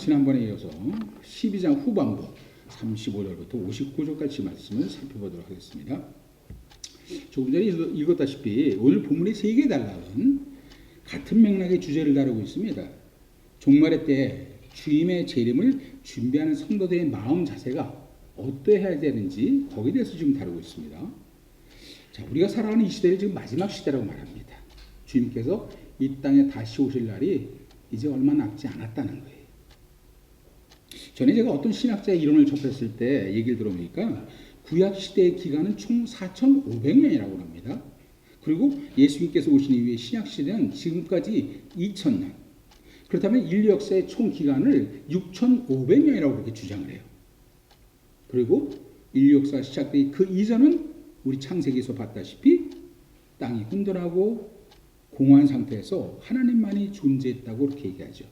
지난번에 이어서 12장 후반부 35절부터 59절까지 말씀을 살펴보도록 하겠습니다. 조금 전에 읽었다시피 오늘 본문의 세 개의 단락은 같은 맥락의 주제를 다루고 있습니다. 종말의 때 주임의 재림을 준비하는 성도들의 마음 자세가 어떠해야 되는지 거기에 대해서 지금 다루고 있습니다. 자, 우리가 살아가는 이 시대를 지금 마지막 시대라고 말합니다. 주님께서 이 땅에 다시 오실 날이 이제 얼마 남지 않았다는 거예요. 전에 제가 어떤 신학자의 이론을 접했을 때 얘기를 들어보니까 구약 시대의 기간은 총 4,500년이라고 합니다. 그리고 예수님께서 오신 이후에 신약 시대는 지금까지 2,000년. 그렇다면 인류 역사의 총 기간을 6,500년이라고 그렇게 주장을 해요. 그리고 인류 역사가 시작되기 그 이전은 우리 창세기에서 봤다시피 땅이 혼돈하고 공허한 상태에서 하나님만이 존재했다고 그렇게 얘기하죠.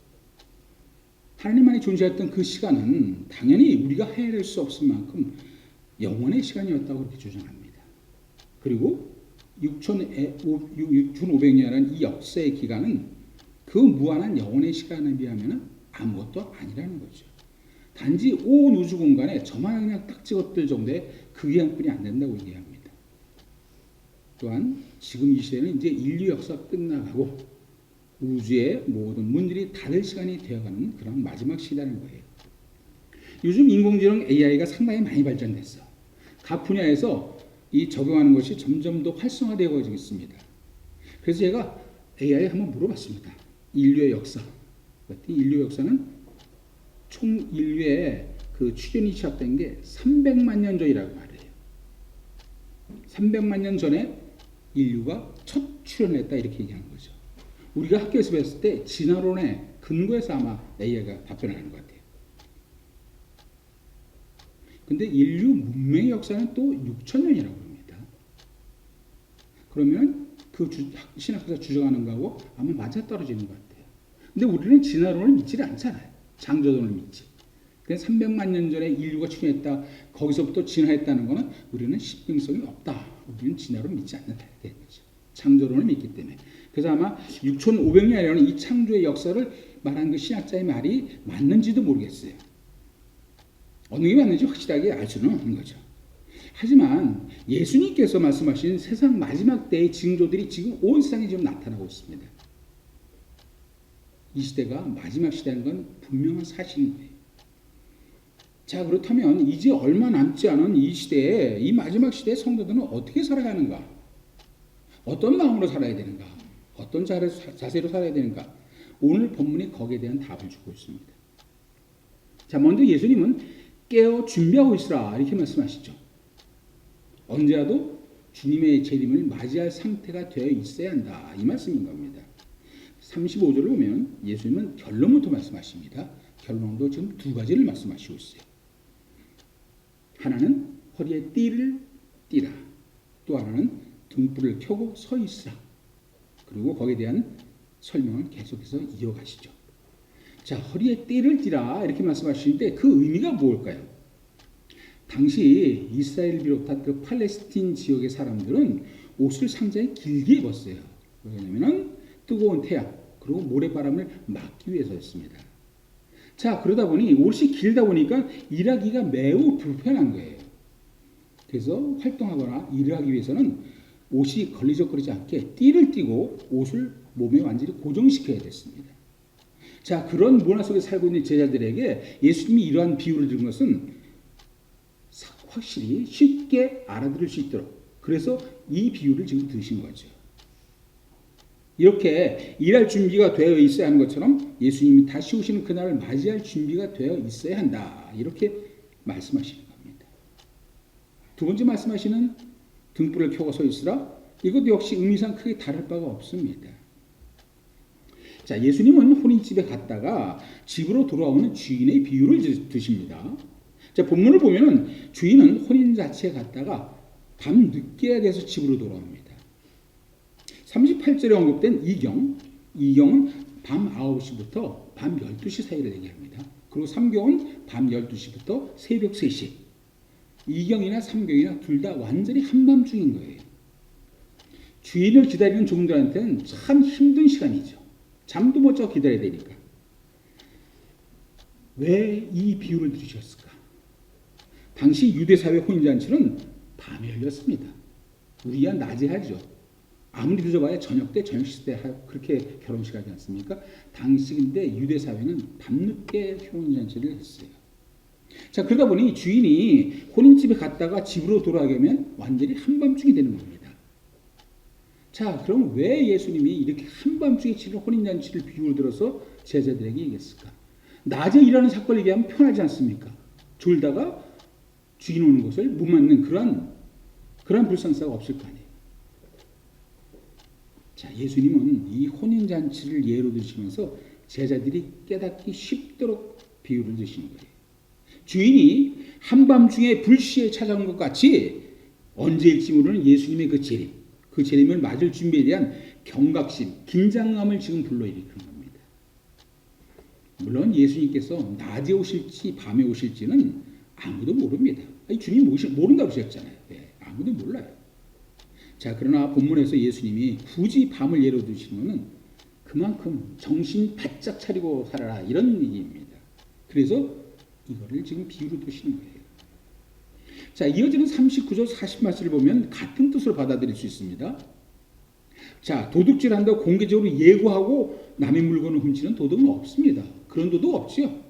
하나님만이 존재했던 그 시간은 당연히 우리가 헤아릴 수 없을 만큼 영원의 시간이었다고 그렇게 주장합니다. 그리고 6,500년이라는 이 역사의 기간은 그 무한한 영원의 시간에 비하면 아무것도 아니라는 거죠. 단지 온 우주 공간에 저만 그냥 딱 찍었을 정도의 그 기간뿐이 안 된다고 얘기합니다. 또한 지금 이 시대는 이제 인류 역사 끝나가고 우주의 모든 문들이 닫을 시간이 되어가는 그런 마지막 시대라는 거예요. 요즘 인공지능 AI가 상당히 많이 발전됐어. 각 분야에서 이 적용하는 것이 점점 더 활성화되어 가지고 있습니다. 그래서 제가 AI에 한번 물어봤습니다. 인류의 역사. 인류 역사는 총 인류의 그 출현이 시작된 게 300만 년 전이라고 말해요. 300만 년 전에 인류가 첫 출현했다 이렇게 얘기하는 거죠. 우리가 학교에서 배웠을 때 진화론의 근거에서 아마 AI가 답변을 하는 것 같아요. 근데 인류 문명의 역사는 또 6,000년이라고 합니다. 그러면 그 신학에서 주장하는 거하고 아마 맞아떨어지는 것 같아요. 근데 우리는 진화론을 믿지 않잖아요. 창조론을 믿지. 그래서 300만 년 전에 인류가 출현했다. 거기서부터 진화했다는 것은 우리는 신빙성이 없다. 우리는 진화론을 믿지 않는다. 이렇게 되죠. 창조론을 믿기 때문에. 그래서 아마 6,500년이라는 이 창조의 역사를 말한 그 신학자의 말이 맞는지도 모르겠어요. 어느 게 맞는지 확실하게 알 수는 없는 거죠. 하지만 예수님께서 말씀하신 세상 마지막 때의 징조들이 지금 온 세상에 지금 나타나고 있습니다. 이 시대가 마지막 시대라는 건 분명한 사실인 거예요. 자, 그렇다면 이제 얼마 남지 않은 이 시대에, 이 마지막 시대의 성도들은 어떻게 살아가는가? 어떤 마음으로 살아야 되는가? 어떤 자세로 살아야 되는가? 오늘 본문이 거기에 대한 답을 주고 있습니다. 자, 먼저 예수님은 깨어 준비하고 있으라 이렇게 말씀하시죠. 언제라도 주님의 재림을 맞이할 상태가 되어 있어야 한다. 이 말씀인 겁니다. 35절을 보면 예수님은 결론부터 말씀하십니다. 결론도 지금 두 가지를 말씀하시고 있어요. 하나는 허리에 띠를 띠라. 또 하나는 등불을 켜고 서 있으라. 그리고 거기에 대한 설명을 계속해서 이어가시죠. 자, 허리에 띠를 띠라 이렇게 말씀하시는데 그 의미가 뭘까요? 당시 이스라엘을 비롯한 그 팔레스틴 지역의 사람들은 옷을 상당히 길게 입었어요. 왜냐하면 뜨거운 태양 그리고 모래바람을 막기 위해서였습니다. 자, 그러다 보니 옷이 길다 보니까 일하기가 매우 불편한 거예요. 그래서 활동하거나 일을 하기 위해서는 옷이 걸리적거리지 않게 띠를 띠고 옷을 몸에 완전히 고정시켜야 됐습니다. 자, 그런 문화 속에 살고 있는 제자들에게 예수님이 이러한 비유를 들은 것은 확실히 쉽게 알아들을 수 있도록 그래서 이 비유를 지금 드신 거죠. 이렇게 일할 준비가 되어 있어야 하는 것처럼 예수님이 다시 오시는 그날을 맞이할 준비가 되어 있어야 한다. 이렇게 말씀하시는 겁니다. 두 번째 말씀하시는 등불을 켜고 서 있으라. 이것 역시 의미상 크게 다를 바가 없습니다. 자, 예수님은 혼인집에 갔다가 집으로 돌아오는 주인의 비유를 드십니다. 자, 본문을 보면은 주인은 혼인 자체에 갔다가 밤 늦게 돼서 집으로 돌아옵니다. 38절에 언급된 이경은 밤 9시부터 밤 12시 사이를 얘기합니다. 그리고 3경은 밤 12시부터 새벽 3시. 2경이나 3경이나 둘 다 완전히 한밤중인 거예요. 주인을 기다리는 종들한테는 참 힘든 시간이죠. 잠도 못 자고 기다려야 되니까. 왜 이 비유를 들으셨을까? 당시 유대사회 혼인잔치는 밤에 열렸습니다. 우리야 낮에 하죠. 아무리 늦어봐야 저녁 때, 저녁 시대 그렇게 결혼식 하지 않습니까? 당시 근데 유대사회는 밤늦게 혼인잔치를 했어요. 자, 그러다 보니 주인이 혼인집에 갔다가 집으로 돌아가게 하면 완전히 한밤중이 되는 겁니다. 자, 그럼 왜 예수님이 이렇게 한밤중에 치는 혼인잔치를 비유를 들어서 제자들에게 얘기했을까? 낮에 일하는 사건을 얘기하면 편하지 않습니까? 졸다가 주인 오는 것을 못 맞는 그러한 불상사가 없을 거 아니에요. 자, 예수님은 이 혼인잔치를 예로 드시면서 제자들이 깨닫기 쉽도록 비유를 드시는 거예요. 주인이 한밤중에 불시에 찾아온 것 같이 언제일지 모르는 예수님의 그 재림을 맞을 준비에 대한 경각심, 긴장감을 지금 불러일으키는 겁니다. 물론 예수님께서 낮에 오실지 밤에 오실지는 아무도 모릅니다. 주님 모른다고 하셨잖아요. 네, 아무도 몰라요. 자, 그러나 본문에서 예수님이 굳이 밤을 예로 드시는 것은 그만큼 정신 바짝 차리고 살아라 이런 얘기입니다. 그래서 이거를 지금 비유로 드시는 거예요. 자, 이어지는 39절 40말씀을 보면 같은 뜻으로 받아들일 수 있습니다. 자, 도둑질한다고 공개적으로 예고하고 남의 물건을 훔치는 도둑은 없습니다. 그런 도둑 없지요.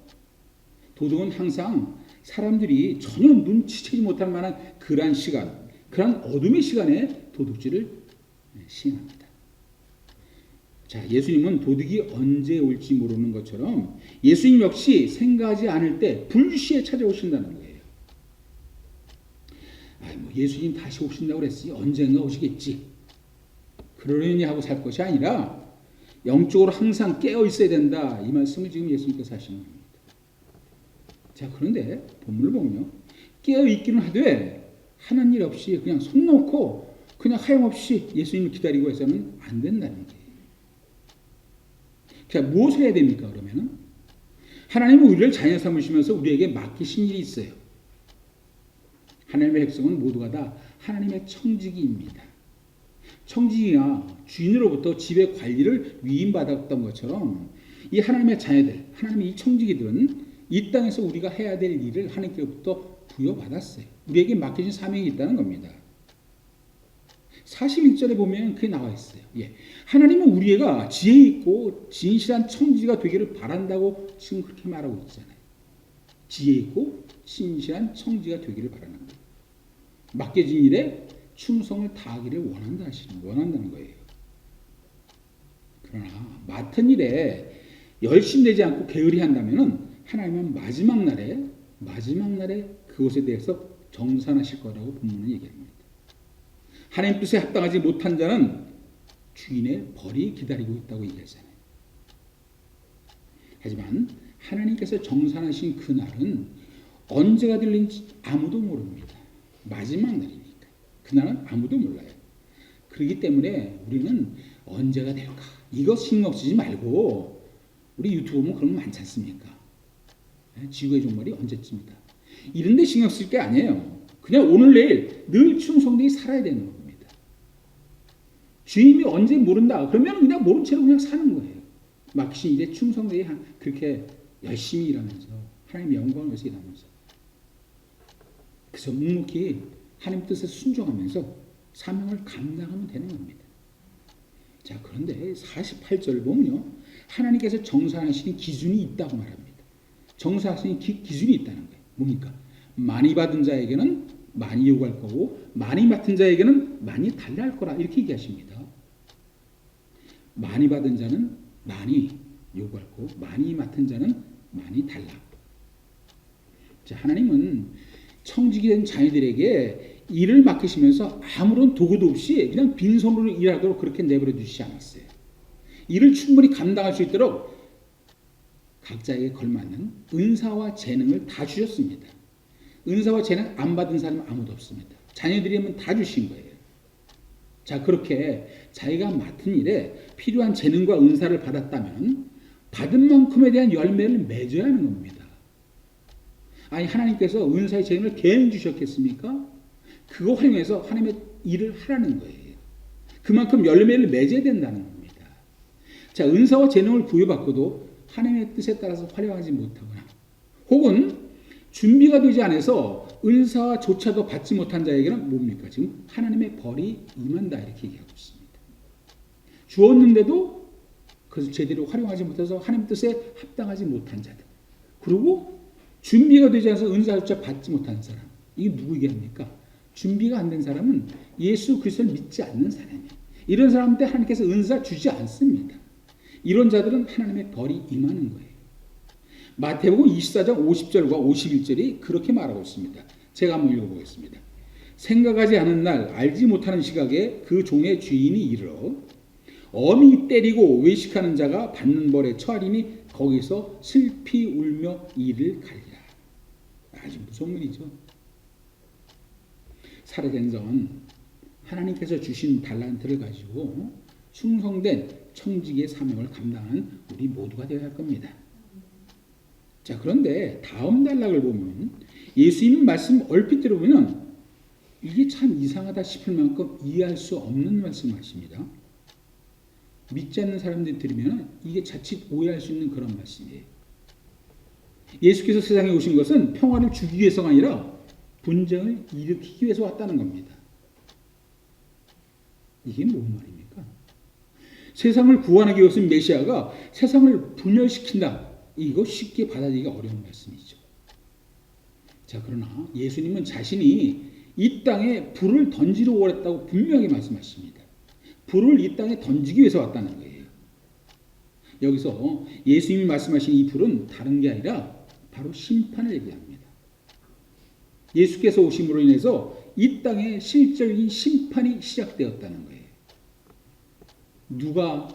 도둑은 항상 사람들이 전혀 눈치채지 못할 만한 그러한 시간, 그러한 어둠의 시간에 도둑질을 시행합니다. 자, 예수님은 도둑이 언제 올지 모르는 것처럼 예수님 역시 생각하지 않을 때 불시에 찾아오신다는 거예요. 예수님 다시 오신다고 그랬으니 언젠가 오시겠지. 그러려니 하고 살 것이 아니라 영적으로 항상 깨어 있어야 된다. 이 말씀을 지금 예수님께서 하시는 겁니다. 자, 그런데 본문을 보면요, 깨어 있기는 하되 하는 일 없이 그냥 손 놓고 그냥 하염없이 예수님을 기다리고 해서는 안 된다는 거예요. 자, 무엇을 해야 됩니까? 그러면은 하나님은 우리를 자녀 삼으시면서 우리에게 맡기신 일이 있어요. 하나님의 백성은 모두가 다 하나님의 청지기입니다. 청지기가 주인으로부터 집의 관리를 위임받았던 것처럼 이 하나님의 자녀들, 하나님의 이 청지기들은 이 땅에서 우리가 해야 될 일을 하나님께로부터 부여받았어요. 우리에게 맡겨진 사명이 있다는 겁니다. 41절에 보면 그게 나와 있어요. 예. 하나님은 우리가 지혜 있고 진실한 청지기가 되기를 바란다고 지금 그렇게 말하고 있잖아요. 지혜 있고 진실한 청지기가 되기를 바라는 거예요. 맡겨진 일에 충성을 다하기를 원한다는 거예요. 그러나 맡은 일에 열심내지 않고 게으리 한다면은 하나님은 마지막 날에 그것에 대해서 정산하실 거라고 본문은 얘기합니다. 하나님 뜻에 합당하지 못한 자는 주인의 벌이 기다리고 있다고 얘기하잖아요. 하지만 하나님께서 정산하신 그 날은 언제가 될는지 아무도 모릅니다. 마지막 날이니까. 그날은 아무도 몰라요. 그렇기 때문에 우리는 언제가 될까? 이것 신경 쓰지 말고 우리 유튜브 보면 그런 거 많지 않습니까? 지구의 종말이 언제쯤이다. 이런 데 신경 쓸 게 아니에요. 그냥 오늘 내일 늘 충성되게 살아야 되는 겁니다. 주님이 언제 모른다. 그러면 그냥 모른 채로 그냥 사는 거예요. 막신 이제 충성되게 그렇게 열심히 일하면서 하나님의 영광을 위해서 일하면서 그래서 묵묵히 하나님 뜻에 순종하면서 사명을 감당하면 되는 겁니다. 자, 그런데 48절 보면요, 하나님께서 정산하시는 기준이 있다고 말합니다. 정산하시는 기준이 있다는 거예요. 뭡니까? 많이 받은 자에게는 많이 요구할 거고 많이 맡은 자에게는 많이 달라 할 거라 이렇게 얘기하십니다. 많이 받은 자는 많이 요구할 거고 많이 맡은 자는 많이 달라. 자, 하나님은 청지기 된 자녀들에게 일을 맡기시면서 아무런 도구도 없이 그냥 빈손으로 일하도록 그렇게 내버려 두시지 않았어요. 일을 충분히 감당할 수 있도록 각자에게 걸맞는 은사와 재능을 다 주셨습니다. 은사와 재능 안 받은 사람은 아무도 없습니다. 자녀들이면 다 주신 거예요. 자, 그렇게 자기가 맡은 일에 필요한 재능과 은사를 받았다면 받은 만큼에 대한 열매를 맺어야 하는 겁니다. 아니, 하나님께서 은사의 재능을 개인 주셨겠습니까? 그거 활용해서 하나님의 일을 하라는 거예요. 그만큼 열매를 맺어야 된다는 겁니다. 자, 은사와 재능을 부여받고도 하나님의 뜻에 따라서 활용하지 못하거나 혹은 준비가 되지 않아서 은사조차도 받지 못한 자에게는 뭡니까? 지금 하나님의 벌이 임한다 이렇게 얘기하고 있습니다. 주었는데도 그것을 제대로 활용하지 못해서 하나님 뜻에 합당하지 못한 자들. 그리고 준비가 되지 않아서 은사조차 받지 못한 사람. 이게 누구 얘기합니까? 준비가 안 된 사람은 예수 그리스도를 믿지 않는 사람이에요. 이런 사람한테 하나님께서 은사 주지 않습니다. 이런 자들은 하나님의 벌이 임하는 거예요. 마태복음 24장 50절과 51절이 그렇게 말하고 있습니다. 제가 한번 읽어보겠습니다. 생각하지 않은 날 알지 못하는 시각에 그 종의 주인이 이르러 어미 때리고 외식하는 자가 받는 벌에 처하리니 거기서 슬피 울며 이를 갈리라. 아주 무서운 문이죠. 살아된 전 하나님께서 주신 달란트를 가지고 충성된 청지기의 사명을 감당하는 우리 모두가 되어야 할 겁니다. 자, 그런데 다음 단락을 보면 예수님 말씀 얼핏 들어보면 이게 참 이상하다 싶을 만큼 이해할 수 없는 말씀하십니다. 믿지 않는 사람들이 들으면 이게 자칫 오해할 수 있는 그런 말씀이에요. 예수께서 세상에 오신 것은 평화를 주기 위해서가 아니라 분쟁을 일으키기 위해서 왔다는 겁니다. 이게 뭔 말입니까? 세상을 구원하기 위해서 메시아가 세상을 분열시킨다. 이거 쉽게 받아들이기가 어려운 말씀이죠. 자, 그러나 예수님은 자신이 이 땅에 불을 던지러 오랬다고 분명히 말씀하십니다. 불을 이 땅에 던지기 위해서 왔다는 거예요. 여기서 예수님이 말씀하신 이 불은 다른 게 아니라 바로 심판을 얘기합니다. 예수께서 오심으로 인해서 이 땅에 실질적인 심판이 시작되었다는 거예요. 누가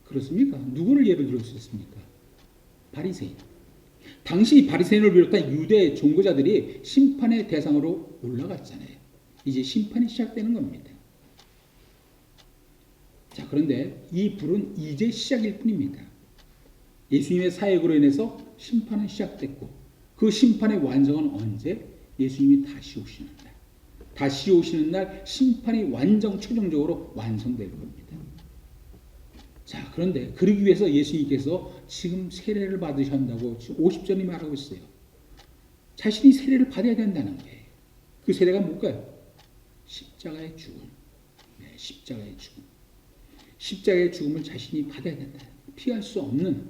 그렇습니까? 누구를 예를 들을 수 있습니까? 바리새인. 당시 바리새인을 비롯한 유대 종교자들이 심판의 대상으로 올라갔잖아요. 이제 심판이 시작되는 겁니다. 자, 그런데 이 불은 이제 시작일 뿐입니다. 예수님의 사역으로 인해서 심판은 시작됐고 그 심판의 완성은 언제? 예수님이 다시 오시는 날. 다시 오시는 날 심판이 완전 최종적으로 완성될 겁니다. 자, 그런데 그러기 위해서 예수님께서 지금 세례를 받으신다고 50절이 말하고 있어요. 자신이 세례를 받아야 된다는 거예요. 그 세례가 뭘까요? 십자가의 죽음. 네, 십자가의 죽음. 십자가의 죽음을 자신이 받아야 된다. 피할 수 없는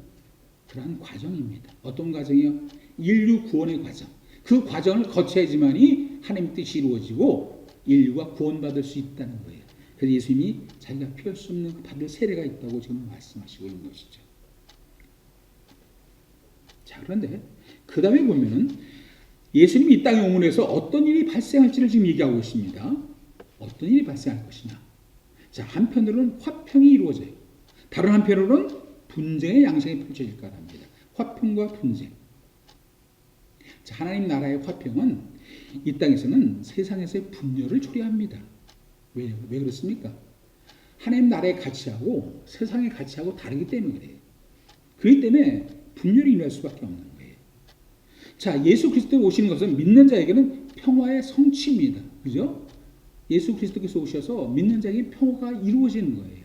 그러한 과정입니다. 어떤 과정이요? 인류 구원의 과정. 그 과정을 거쳐야지만이 하나님 뜻이 이루어지고 인류가 구원받을 수 있다는 거예요. 그래서 예수님이 자기가 피할 수 없는 받을 세례가 있다고 지금 말씀하시고 있는 것이죠. 자, 그런데 그 다음에 보면은 예수님이 이 땅에 오문해서 어떤 일이 발생할지를 지금 얘기하고 있습니다. 어떤 일이 발생할 것이냐. 자, 한편으로는 화평이 이루어져요. 다른 한편으로는 분쟁의 양상이 펼쳐질 거랍니다. 화평과 분쟁. 자, 하나님 나라의 화평은 이 땅에서는 세상에서의 분열을 초래합니다. 왜 그렇습니까? 하나님 나라의 가치하고 세상의 가치하고 다르기 때문에 그래요. 그렇기 때문에 분열이 일어날 수밖에 없는 거예요. 자, 예수 그리스도 오시는 것은 믿는 자에게는 평화의 성취입니다. 그죠? 예수 그리스도께서 오셔서 믿는 자에게 평화가 이루어지는 거예요.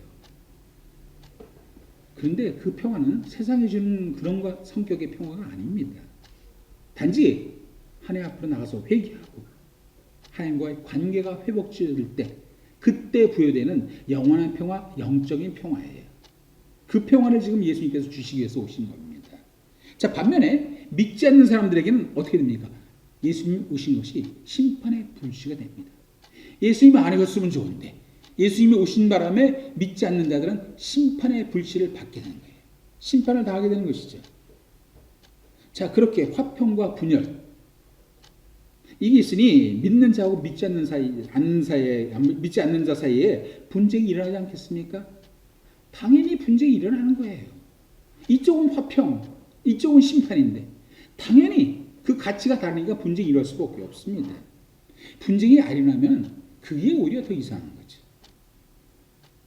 그런데 그 평화는 세상에 주는 그런 성격의 평화가 아닙니다. 단지 하나님 앞으로 나가서 회개하고 하나님과의 관계가 회복될 때 그때 부여되는 영원한 평화, 영적인 평화예요. 그 평화를 지금 예수님께서 주시기 위해서 오신 겁니다. 자, 반면에 믿지 않는 사람들에게는 어떻게 됩니까? 예수님 오신 것이 심판의 불씨가 됩니다. 예수님이 안 해줬으면 좋은데 예수님이 오신 바람에 믿지 않는 자들은 심판의 불씨를 받게 되는 거예요. 심판을 당하게 되는 것이죠. 자, 그렇게 화평과 분열 이게 있으니 믿는 자하고 믿지 않는 자 사이에 분쟁이 일어나지 않겠습니까? 당연히 분쟁이 일어나는 거예요. 이쪽은 화평, 이쪽은 심판인데 당연히 그 가치가 다르니까 분쟁이 일어날 수밖에 없습니다. 분쟁이 안 일어나면 그게 오히려 더 이상한 거죠.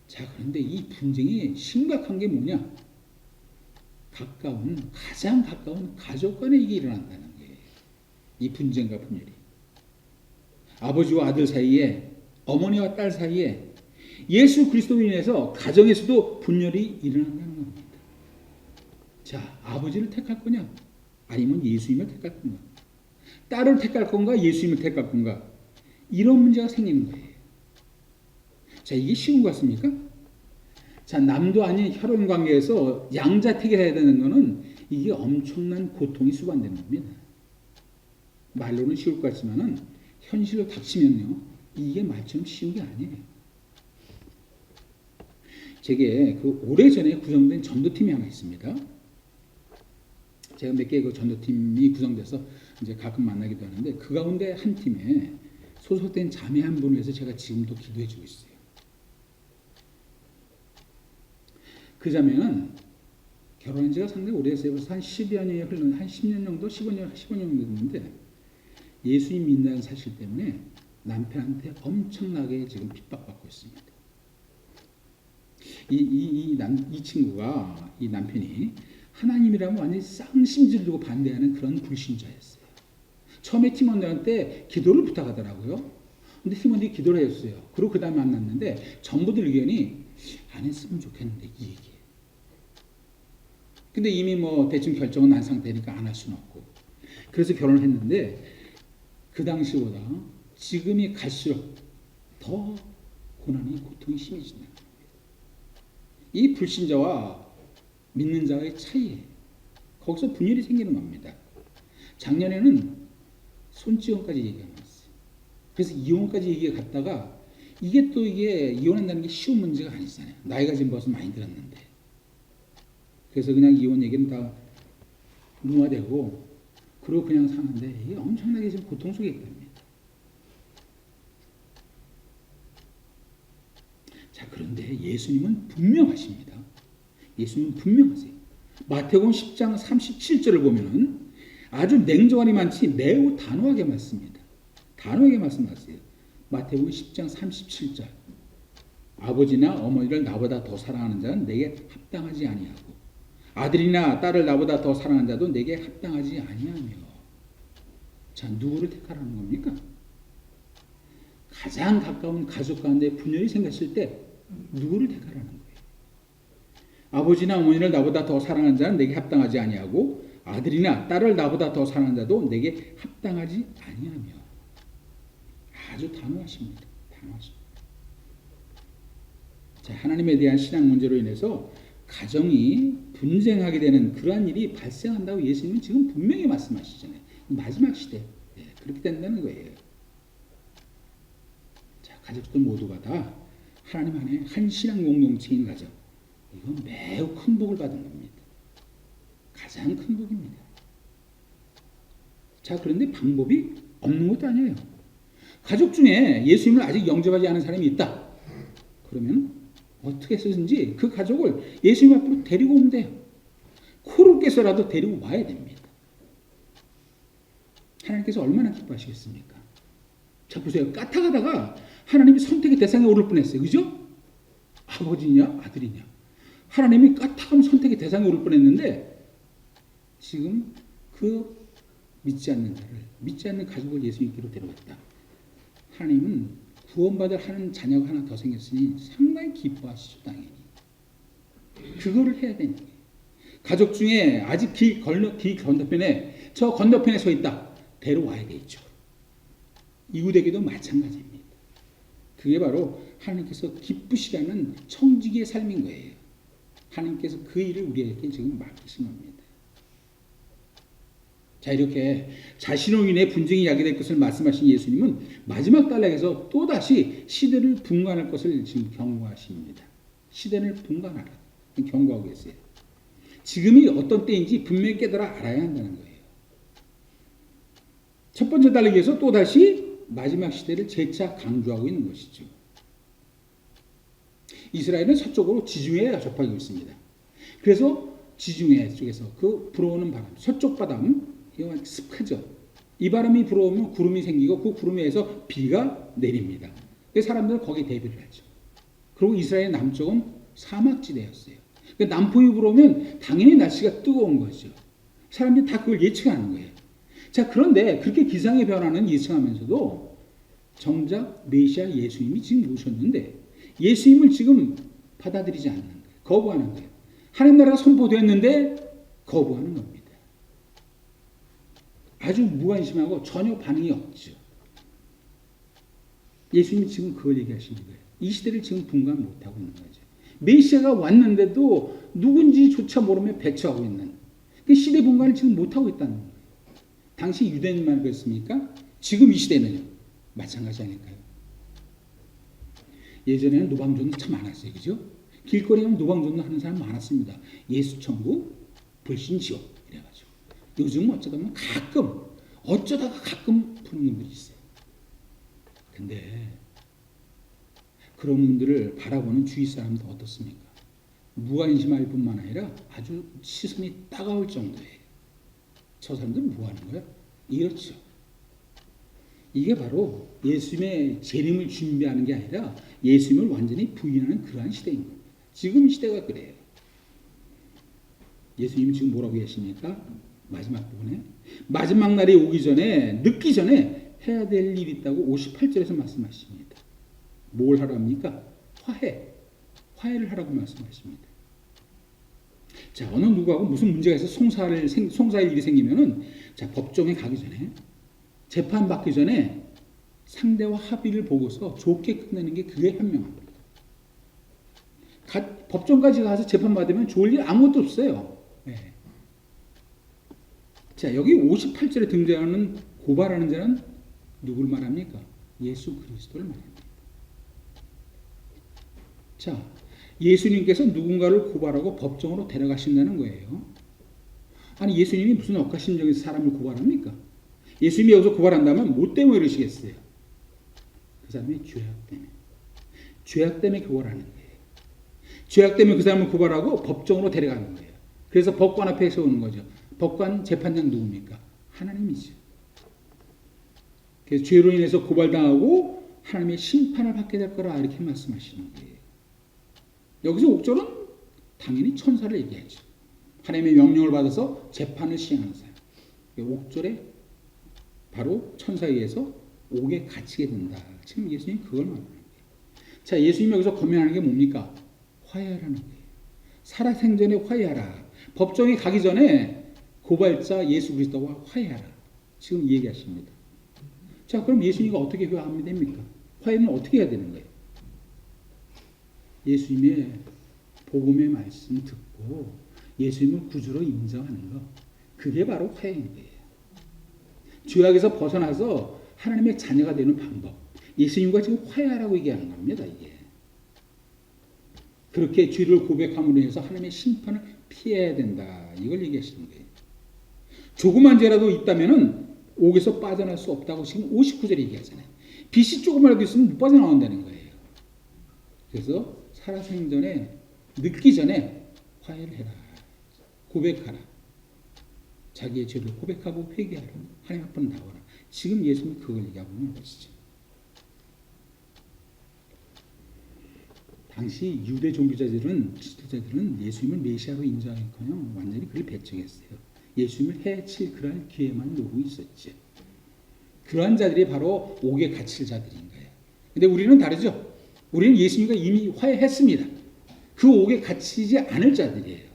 자, 그런데 이 분쟁이 심각한 게 뭐냐? 가장 가까운 가족 간에 이게 일어난다는 거예요. 이 분쟁과 분열이. 아버지와 아들 사이에, 어머니와 딸 사이에 예수 그리스도로 인해서 가정에서도 분열이 일어난다는 겁니다. 자, 아버지를 택할 거냐? 아니면 예수님을 택할 건가? 딸을 택할 건가? 예수님을 택할 건가? 이런 문제가 생기는 거예요. 자, 이게 쉬운 것 같습니까? 자, 남도 아닌 혈연 관계에서 양자택일 해야 되는 거는 이게 엄청난 고통이 수반되는 겁니다. 말로는 쉬울 것 같지만은 현실로 닥치면요, 이게 말처럼 쉬운 게 아니에요. 제게 그 오래전에 구성된 전도팀이 하나 있습니다. 제가 몇 개 그 전도팀이 구성돼서 이제 가끔 만나기도 하는데 그 가운데 한 팀에 소속된 자매 한 분을 위해서 제가 지금도 기도해 주고 있어요. 그 자매는 결혼한 지가 상당히 오래됐어요. 벌써 한 10여 년이 흘렀는데 한 10년 정도, 15년 정도 됐는데 예수님 믿는다는 사실 때문에 남편한테 엄청나게 지금 핍박받고 있습니다. 이 친구가, 이 남편이 하나님이라면 완전히 쌍심지를 두고 반대하는 그런 불신자였어요. 처음에 팀원들한테 기도를 부탁하더라고요. 근데 팀원들이 기도를 했어요. 그리고 그 다음에 만났는데 전부들 의견이 안 했으면 좋겠는데 이 얘기예요. 근데 이미 뭐 대충 결정은 난 상태니까 안 할 수는 없고. 그래서 결혼을 했는데 그 당시보다 지금이 갈수록 더 고난이, 고통이 심해진다는 겁니다. 이 불신자와 믿는 자의 차이에 거기서 분열이 생기는 겁니다. 작년에는 손찌검까지 얘기가 나왔어요. 그래서 이혼까지 얘기가 갔다가 이게 또 이게 이혼한다는 게 쉬운 문제가 아니잖아요. 나이가 지금 벌써 많이 들었는데. 그래서 그냥 이혼 얘기는 다 무화되고 그리고 그냥 사는데 이게 엄청나게 지금 고통 속에 있답니다. 자, 그런데 예수님은 분명하십니다. 예수님은 분명하세요. 마태복음 10장 37절을 보면은 아주 냉정하니 많지 매우 단호하게 말씀입니다. 단호하게 말씀하세요. 마태복음 10장 37절. 아버지나 어머니를 나보다 더 사랑하는 자는 내게 합당하지 아니하고 아들이나 딸을 나보다 더 사랑하는 자도 내게 합당하지 아니하며. 자, 누구를 택하라는 겁니까? 가장 가까운 가족 가운데 분열이 생겼을 때 누구를 택하라는 거예요? 아버지나 어머니를 나보다 더 사랑하는 자는 내게 합당하지 아니하고 아들이나 딸을 나보다 더 사랑하는 자도 내게 합당하지 아니하며. 아주 단호하십니다. 단호하십니다. 자, 하나님에 대한 신앙 문제로 인해서 가정이 분쟁하게 되는 그러한 일이 발생한다고 예수님은 지금 분명히 말씀하시잖아요. 마지막 시대 그렇게 된다는 거예요. 자, 가족들 모두가 다 하나님 안에 한 신앙 공동체인 가정, 이건 매우 큰 복을 받은 겁니다. 가장 큰 복입니다. 자, 그런데 방법이 없는 것도 아니에요. 가족 중에 예수님을 아직 영접하지 않은 사람이 있다. 그러면 어떻게 해서든지 그 가족을 예수님 앞으로 데리고 오면 돼요. 코를 깨서라도 데리고 와야 됩니다. 하나님께서 얼마나 기뻐하시겠습니까? 자, 보세요. 까딱하다가 하나님이 선택의 대상에 오를 뻔했어요. 그죠? 아버지냐 아들이냐. 하나님이 까딱하면 선택의 대상에 오를 뻔했는데 지금 그 믿지 않는 자를, 믿지 않는 가족을 예수님께로 데려왔다. 하나님은 구원받을 하는 자녀가 하나 더 생겼으니 상당히 기뻐하시죠. 당연히. 그거를 해야 되는 거예요. 가족 중에 아직 길 건너편에, 저 건너편에 서 있다. 데려와야 되겠죠. 이웃에게도 마찬가지입니다. 그게 바로 하나님께서 기쁘시라는 청지기의 삶인 거예요. 하나님께서 그 일을 우리에게 지금 맡기신 겁니다. 자, 이렇게 자신으로 인해 분쟁이 야기될 것을 말씀하신 예수님은 마지막 단락에서 또다시 시대를 분간할 것을 지금 경고하십니다. 시대를 분간하라. 경고하고 계세요. 지금이 어떤 때인지 분명히 깨달아 알아야 한다는 거예요. 첫 번째 단락에서 또다시 마지막 시대를 재차 강조하고 있는 것이죠. 이스라엘은 서쪽으로 지중해에 접하고 있습니다. 그래서 지중해 쪽에서 그 불어오는 바람, 서쪽 바람, 이거 습하죠. 이 바람이 불어오면 구름이 생기고 그 구름에서 비가 내립니다. 그래서 사람들은 거기에 대비를 하죠. 그리고 이스라엘 남쪽은 사막지대였어요. 그러니까 남풍이 불어오면 당연히 날씨가 뜨거운 거죠. 사람들이 다 그걸 예측하는 거예요. 자, 그런데 그렇게 기상의 변화는 예측하면서도 정작 메시아 예수님이 지금 오셨는데 예수님을 지금 받아들이지 않는 거예요. 거부하는 거예요. 하나님 나라가 선포됐는데 거부하는 겁니다. 아주 무관심하고 전혀 반응이 없죠. 예수님이 지금 그걸 얘기하시는 거예요. 이 시대를 지금 분간 못하고 있는 거죠. 메시아가 왔는데도 누군지조차 모르며 배척하고 있는 그 시대 분간을 지금 못하고 있다는 거예요. 당시 유대인만 그랬습니까? 지금 이 시대는요. 마찬가지 아닐까요? 예전에는 노방전도 참 많았어요. 그죠? 길거리에 가면 노방전도 하는 사람 많았습니다. 예수천국, 불신지옥 이래가지고. 요즘은 어쩌다가 가끔 푸는 분들이 있어요. 근데 그런 분들을 바라보는 주위 사람도 어떻습니까? 무관심할 뿐만 아니라 아주 시선이 따가울 정도예요. 저 사람들은 뭐 하는 거야? 이렇죠. 이게 바로 예수님의 재림을 준비하는 게 아니라 예수님을 완전히 부인하는 그러한 시대인 겁니다. 지금 시대가 그래요. 예수님이 지금 뭐라고 하십니까? 마지막 부분에 마지막 날이 오기 전에 늦기 전에 해야 될 일이 있다고 58절에서 말씀하십니다. 뭘 하랍니까? 화해를 하라고 말씀하십니다. 자, 어느 누구하고 무슨 문제가 있어 송사할 일이 생기면은 자, 법정에 가기 전에 재판 받기 전에 상대와 합의를 보고서 좋게 끝내는 게 그게 현명합니다. 법정까지 가서 재판 받으면 좋을 일 아무것도 없어요. 네. 자, 여기 58절에 등장하는 고발하는 자는 누굴 말합니까? 예수 그리스도를 말합니다. 자, 예수님께서 누군가를 고발하고 법정으로 데려가신다는 거예요. 아니, 예수님이 무슨 억하심정에서 사람을 고발합니까? 예수님이 여기서 고발한다면 뭐 때문에 이러시겠어요? 그 사람의 죄악 때문에 고발하는 거예요. 죄악 때문에 그 사람을 고발하고 법정으로 데려가는 거예요. 그래서 법관 앞에 세우는 거죠. 법관 재판장 누굽니까? 하나님이죠. 그래서 죄로 인해서 고발당하고 하나님의 심판을 받게 될 거라 이렇게 말씀하시는 거예요. 여기서 옥절은 당연히 천사를 얘기하죠. 하나님의 명령을 받아서 재판을 시행하는 사람. 옥절에 바로 천사에 의해서 옥에 갇히게 된다. 지금 예수님 그걸 말하는 거예요. 자, 예수님이 여기서 권면하는 게 뭡니까? 화해하라는 거예요. 살아생전에 화해하라. 법정에 가기 전에 고발자 예수 그리스도와 화해하라. 지금 얘기하십니다. 자, 그럼 예수님이 어떻게 화해하면 됩니까? 화해는 어떻게 해야 되는 거예요? 예수님의 복음의 말씀 듣고 예수님을 구주로 인정하는 것. 그게 바로 화해인 거예요. 죄악에서 벗어나서 하나님의 자녀가 되는 방법. 예수님과 지금 화해하라고 얘기하는 겁니다. 이게. 그렇게 죄를 고백함으로 해서 하나님의 심판을 피해야 된다. 이걸 얘기하시는 거예요. 조그만 죄라도 있다면은 옥에서 빠져날 수 없다고 지금 59절에 얘기하잖아요. 빚이 조금이라도 있으면 못 빠져나온다는 거예요. 그래서 살아생전에 늦기 전에 화해를 해라. 고백하라. 자기의 죄를 고백하고 회개하라. 하나님 앞으로 나오라. 지금 예수님이 그걸 얘기하고 있는 것이죠. 당시 유대 종교자들은 지도자들은 예수님을 메시아로 인정하거나 완전히 그를 배척했어요. 예수님을 해칠 그러한 기회만 노리고 있었죠. 그러한 자들이 바로 옥에 갇힐 자들인 거예요. 근데 우리는 다르죠. 우리는 예수님과 이미 화해했습니다. 그 옥에 갇히지 않을 자들이에요.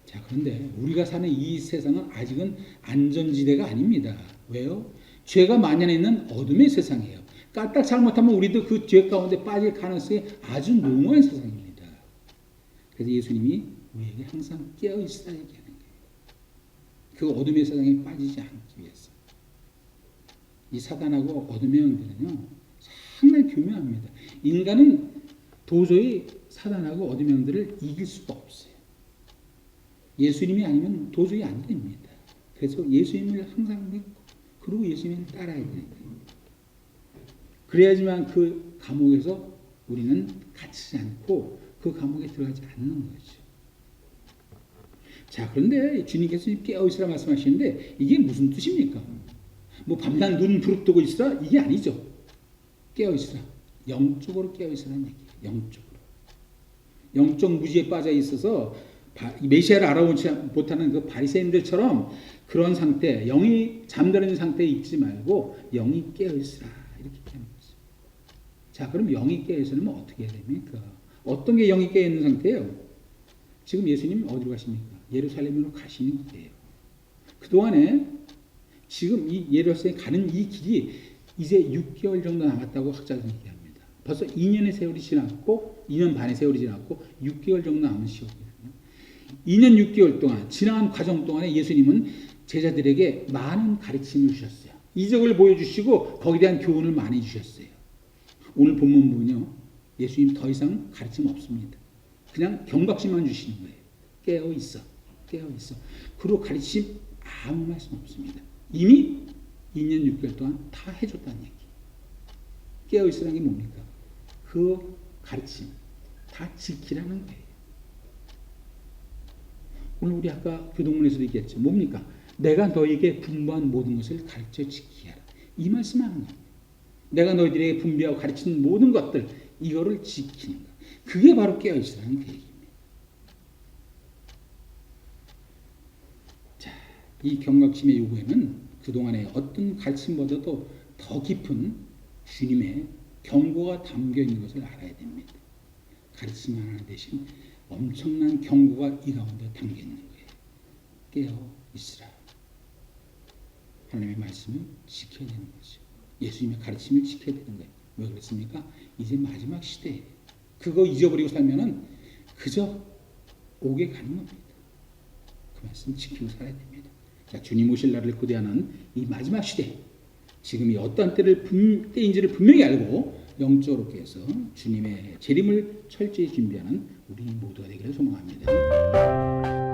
자, 그런데 우리가 사는 이 세상은 아직은 안전지대가 아닙니다. 왜요? 죄가 만연해 있는 어둠의 세상이에요. 까딱 잘못하면 우리도 그 죄 가운데 빠질 가능성이 아주 농후한 세상입니다. 그래서 예수님이 우리에게 항상 깨어있으라 얘기하는 거예요. 그 어둠의 세상에 빠지지 않기 위해서. 이 사단하고 어둠의 영들은요, 상당히 교묘합니다. 인간은 도저히 사단하고 어둠의 영들을 이길 수가 없어요. 예수님이 아니면 도저히 안 됩니다. 그래서 예수님을 항상 믿고, 그리고 예수님을 따라야 되는 거예요. 그래야지만 그 감옥에서 우리는 갇히지 않고 그 감옥에 들어가지 않는 거죠. 자, 그런데 주님께서 깨어있으라 말씀하시는데 이게 무슨 뜻입니까? 뭐 밤낮 눈 부릅뜨고 있으라? 이게 아니죠. 깨어있으라. 영적으로 깨어있으라는 얘기예요. 영적으로. 영적 무지에 빠져 있어서 메시아를 알아보지 못하는 그 바리새인들처럼 그런 상태, 영이 잠들어 있는 상태에 있지 말고 영이 깨어있으라. 이렇게 하는 거죠. 자, 그럼 영이 깨어 있으면 어떻게 해야 됩니까? 어떤 게 영이 깨어 있는 상태예요? 지금 예수님 어디로 가십니까? 예루살렘으로 가시는 거예요. 그동안에 지금 이 예루살렘 가는 이 길이 이제 6개월 정도 남았다고 학자들은 얘기합니다. 벌써 2년의 세월이 지났고 2년 반의 세월이 지났고 6개월 정도 남은 시간이거든요. 2년 6개월 동안 지나간 과정 동안에 예수님은 제자들에게 많은 가르침을 주셨어요. 이적을 보여주시고 거기에 대한 교훈을 많이 주셨어요. 오늘 본문 보면요, 예수님 더 이상 가르침 없습니다. 그냥 경각심만 주시는 거예요. 깨어 있어, 깨어 있어. 그리고 가르침 아무 말씀 없습니다. 이미 2년 6개월 동안 다 해줬다는 얘기. 깨어 있으라는 게 뭡니까? 그 가르침 다 지키라는 거예요. 오늘 우리 아까 교동문에서도 얘기했죠. 뭡니까? 내가 너에게 분부한 모든 것을 가르쳐 지키게 하라. 이 말씀하는 겁니다. 내가 너희들에게 분배하고 가르치는 모든 것들, 이거를 지키는 것. 그게 바로 깨어있으라는 그 얘기입니다. 자, 이 경각심의 요구에는 그동안의 어떤 가르침보다도 더 깊은 주님의 경고가 담겨 있는 것을 알아야 됩니다. 가르침 하나 대신 엄청난 경고가 이 가운데 담겨 있는 거예요. 깨어 있으라. 하나님의 말씀을 지켜야 되는 거죠. 예수님의 가르침을 지켜야 되는 거예요. 왜 그렇습니까? 이제 마지막 시대에 그거 잊어버리고 살면은 그저 옥에 가는 겁니다. 그 말씀 지키고 살아야 됩니다. 자, 주님 오실 날을 고대하는 이 마지막 시대, 지금이 어떤 때인지를 분명히 알고 영적으로 깨서 주님의 재림을 철저히 준비하는 우리 모두가 되기를 소망합니다.